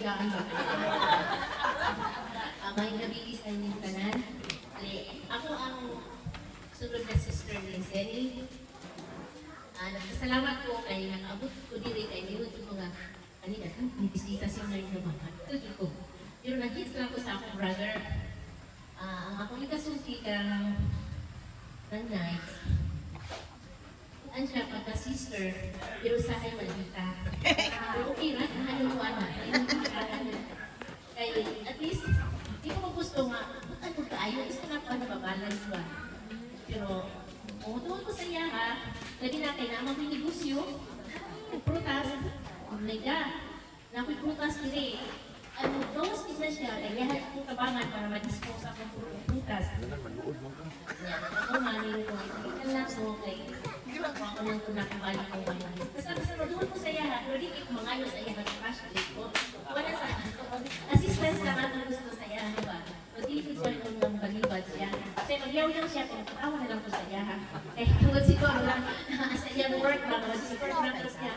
sigaan ba? May gabi sa inyong tanan. Ako ang sunod na sister ni Zenny. Nagpasalamat ko kay nakaabot ko diri kay niyo ito mga kanina ni bisita siya na yung mga ito ko. Pero nag-hits lang ko sa akong brother. Ang akong ikasulti ka ng night. Ano siya pagka-sister, pero sa akin malita. Pero okay na, ano ko anak. Kaya at least, hindi ko gusto nga, ano kaayo, gusto na pa nababalance ba. Pero, tungkol ko sa iya ha, labi na kailangan may negosyo, prutas, nagda, nakoy prutas kiri. Ano, bawas din na siya, kaya ko tabangan para ma-dispose ako ng prutas. Yan, ako manin ko, ikan lang so, kay ako nang kunakabali ko ngayon. Basta doon ko sa iya ha, pero di ko mangayo sa iya mag-cash ko. Wala sa assistance na ang gusto sa iya, di ba? Mag-ibig siya kung nang balibad siya. Kasi mag-yaw lang siya, kung awa na lang ko sa iya ha. Eh, tungkol siguro lang, sa iya work ba, mag-support na ko siya.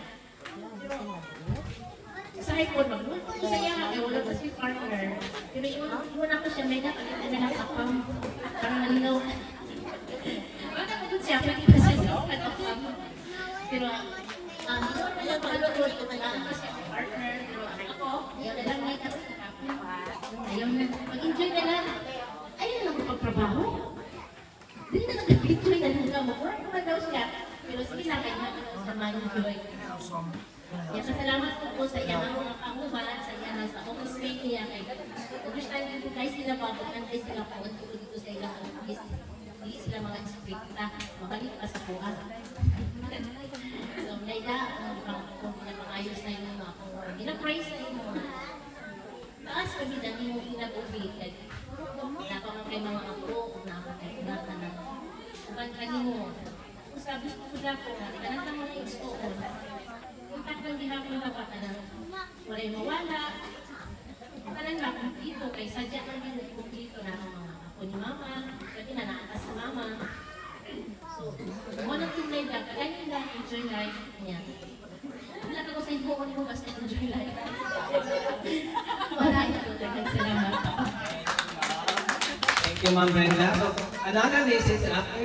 Sa hipon, mag-work ko sa iya ha, kaya wala ko siya partner. Pero iwan ako siya, may nakakita na lang akong parang nalinaw. Baka ko doon siya, pwede pa siya akong. Pero, hindi ko lang makalukod kung kailangan ko siya partner. Pero ako, ayaw na lang may tapos na ako. Ayaw na, mag-enjoy na lang. Ayaw na lang magpagtrabaho. Dili na nag-enjoy na lang ka. Mag-work naman daw siya. Pero sige na, kaya sa man-enjoy. Kaya salamat po sa iyang mga panguban, sa iyang sa office mate niya. Understand ko guys sila ba, pagkantay sila po dito sa ilang office. Hindi sila mga stricta, mabalik pa sa buwan. So, Naida, kung pinapangayos na yung mga kung pinapraise na yung mga taas kami dami mo pinag-ubig. Wala pa kay mga ako, wala pa kay kunata na. Kuman kanino, kung sabi ko na po, kanang ka mga expo-on. Kung takang gihapon na ba ka na, wala yung mawala. Kanang lang dito, kay sadya lang din dito na ang mga ako ni mama, kasi na naatas sa mama. So, one of the night lang, kaya lang enjoy life niya. Wala ka ko sa ibuon mo, basta enjoy life. Wala ito, salamat. Thank you, Ma'am Brenda. So, another message after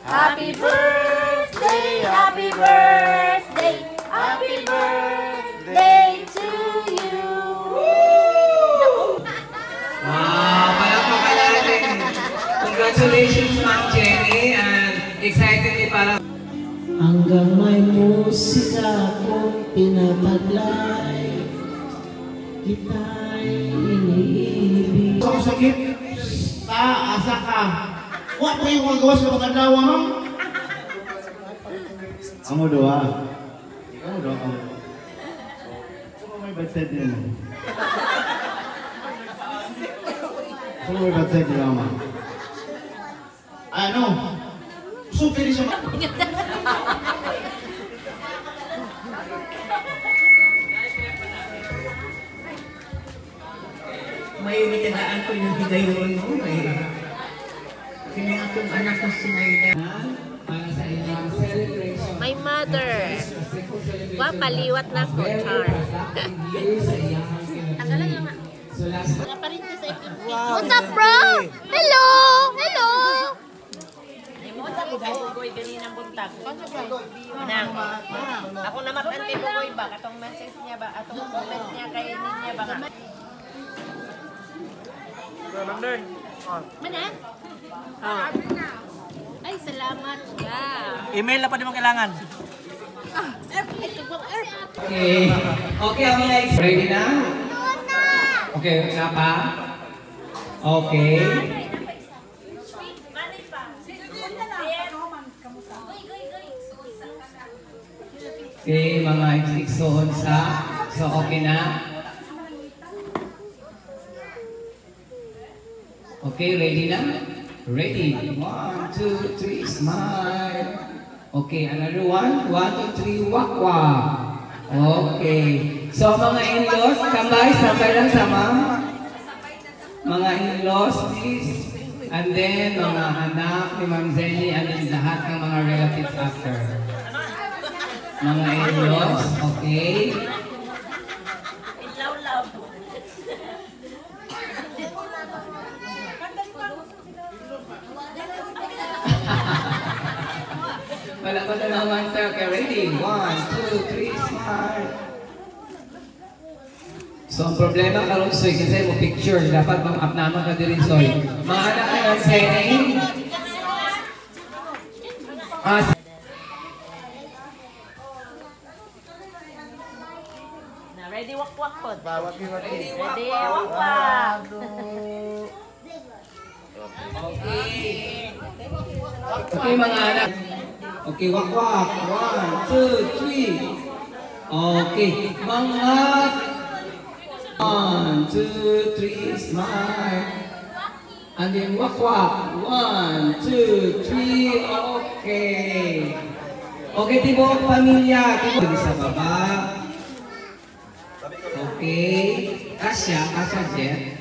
Happy birthday, happy birthday, happy birthday to you. Wow, palakpakan natin. Congratulations, Ma'am Jenny, and excited para hanggang may musika kong pinataglay, kita'y iniibig. Sa sakit, asa ka. What na yung magawas ka magkadawa, ma'am? Amo doa. Amo doa ka. Sino may bad side din? Sino may bad side din, ma'am? Ano? Super siya, ma'am. May mitadaan ko yung higayon mo, Kining akong anak ko si Naida. para sa inyong celebration. My mother. Paliwat na ko, Char. Tanggalan nga. Wala pa rin sa ipin. What's up, bro? Hello! Hello! Bugoy ganinang buntag. Nang. Ako naman anti Bugoy ba katong message niya ba atong comment niya kay niya ba nga. Mana? Ay, salamat. Email na pa din mo kailangan. Okay. Okay, ang mga ready na? Okay, nga pa? Okay. Okay, mga igsoon sa. So, okay na? Okay, ready na? Ready. 1, 2, 3, smile. Okay, another one. 1, 2, 3, wak-wak. Okay. So, mga in-laws, sabay lang sa ma'am. Mga in-laws, please. And then, mga anak ni Ma'am Zenny, and then lahat ng mga relatives after. Mga in-laws, okay. Wala pa na naman, sir. Okay, ready? 1, 2, 3, smile. So, ang problema karon soy kasi mo picture dapat mag-up naman ka din soy. Mga anak na ng setting. Ready wak-wak po. Ready, Ready wak-wak. Okay. Okay, mga anak. Okay, wak-wak. 1, 2, 3. Okay, mga 1, 2, 3, smile. And then wak-wak. 1, 2, 3, okay. Okay, tibok pamilya. Tibok sa baba. Okay. Kasya, Jet.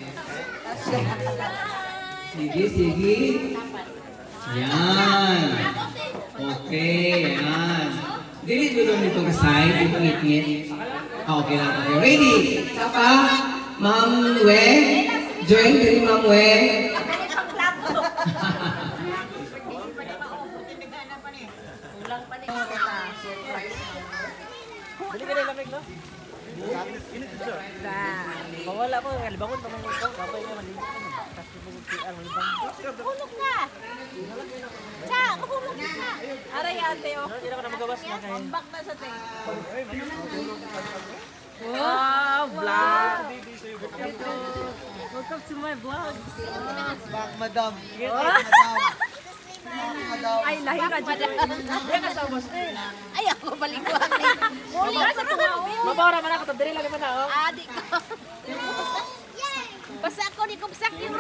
Sige. Yan. Okay, yan. Dili dulu nito ka side, dito ngit-ngit. Okay lang. Okay. Ready? Sapa, Ma'am We. Join diri Ma'am We. Mawala ko, kalibangon pa mga ito. Kapay nga maliit ko. Kasi mag-PR, malibang. Hulog ka. Cha, hulog ka. Aray ate, oh. Hindi na ko na magawas na kayo. Back na sa tayo. Wow, vlog! Welcome to my vlog. Madam. Ay, lahi ka dyan. Diyan ka sa boss eh. Ay, ako baliguan eh. Muli ka sa tuwa. Mabawara man ako, tabdiri lagi man ako. Adik ko. Basta ako, di ko sakit.